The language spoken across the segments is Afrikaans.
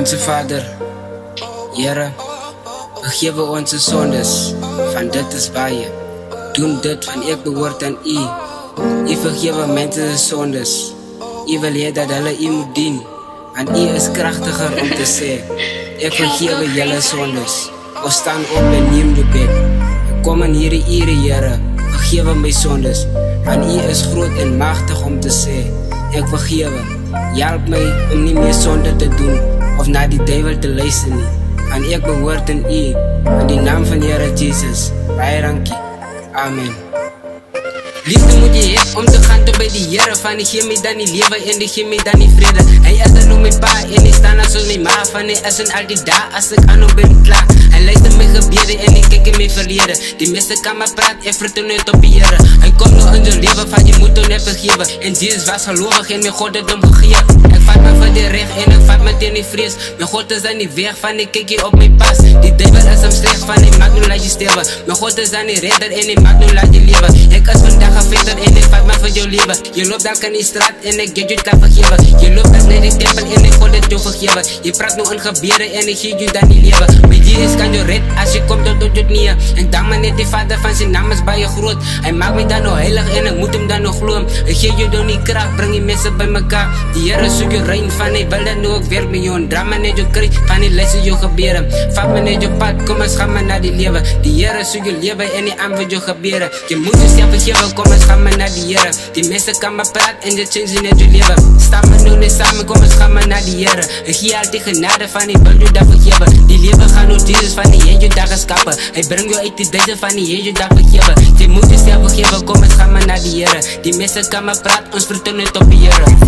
Onze Vader, Here, vergewe onze sondes, van dit is baie. Doen dit van ek behoort aan U. U vergewe mense sondes. U wil hê dat hulle U moet dien, want U is kragtiger om te sê, ek vergewe julle sondes. Ons staan op en neem die bed. Ek kom in hierdie ure, Here, vergewe my sondes, want U is groot en magtig om te sê, ek vergewe. Help my om nie meer sonde te doen, of na die duiwel te luister nie, want ek behoort aan U, in die naam van Here Jesus. Baie dankie. Amen. Liefde moet jy hê om te gaan tot by die Here, van die gee my dan die lewe en die gee my dan die vrede. Hy is dan om my pa en hy staan as my ma, van hy is in al die dae as ek aan hom ben klaar. Hy luister my gebede en hy kyk in my verlede. Die meeste kan maar praat, ek vertel net op die Here. Hy kom nou in jou lewe, van jy moet hom net vergewe. En Jesus was gelowig en my God het hom gegee. Ek vat my vir die reg en ek vat my teen die vrees. My God is aan die weg, van hy kyk hier op my pas. Die duiwel is om slecht, van hy maak nou laat jy sterwe. My God is aan die redder en hy maak nou laat jy lewe. Ek is vandag gevetter en ek vat my vir jou lewe. Jy loop dalk in die straat en ek get jou te vergewe. Jy loop dalk naar die tempel en ek God het jou vergewe. Jy praat nou in gebede en ek gee jou dan die lewe. My Jesus kan jou red as jy kom tot jou knieën. En dank maar net die Vader van sy naam is baie groot. Hy maak my dan nou heilig en ek moet hom dan nog glo. Hy gee jou dan die kracht, bring die mense by mekaar. Die Here soek jou rein van hy wil dan nou ook werk met jou. En dra my net jou kry van die luister jou gebede. Vat my net jou pad, kom ons gaan maar na die lewe. Die Here soek jou lewe en die antwoord jou gebede. Jy moet jouself vergewe, kom ons gaan maar na die Here. Die mense kan maar praat en jy change net jou lewe. Staan maar nou net samen, kom ons gaan maar na die Here. Hy gee altyd genade van die wil jou dat vergewe. Die lewe gaan nou Jesus van die het jou daar geskapen. Hy bring jou uit die duivel van die het jou daar vergewe. Jy moet jouself vergewe, kom ons gaan maar na die Here. Die mense kan maar praat, ons vertel net op die Here.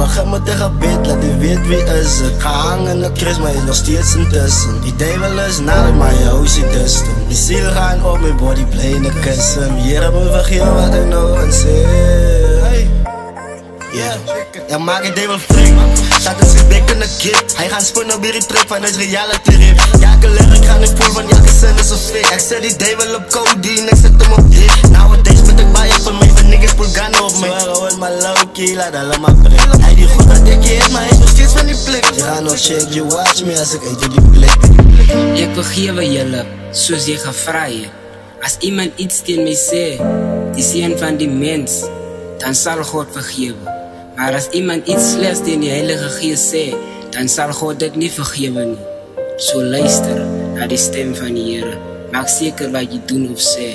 Begin met een gebed, laat die weet wie is het. Gehang in de kruis, maar is nog steeds intussen. Die duivel is nader, maar je houdt je distant. Die ziel gaan op mijn body, blij in de kussen. Hier moet vergeven wat ik nou aan zeg. Ja, maak die duivel vreemd. Staat in zijn bek in de kip. Hij gaat spinnen op die trip van deze reality rip. Elke lyric gaan ik voel van elke zin is zo slik. Ik zet die duivel op codeine, ik zet hem op dit. Nowadays moet ik bijen van mij, van niggas pull gun op me. Gewoon maar low-key, laat allemaal prik. Hij die goed dat ik je heet, maar hij is nog steeds van die plek. Je gaat nog check, je watch me als ik uit die plek. Ek vergewe julle, soos jy gevra het. As iemand iets teen my sê, die seun van die mens, dan sal God vergewe. Maar as iemand iets slechts teen die Heilige Gees sê, dan sal God dit nie vergewe nie. So luister na die stem van die Here. Maak seker wat jy doen of sê.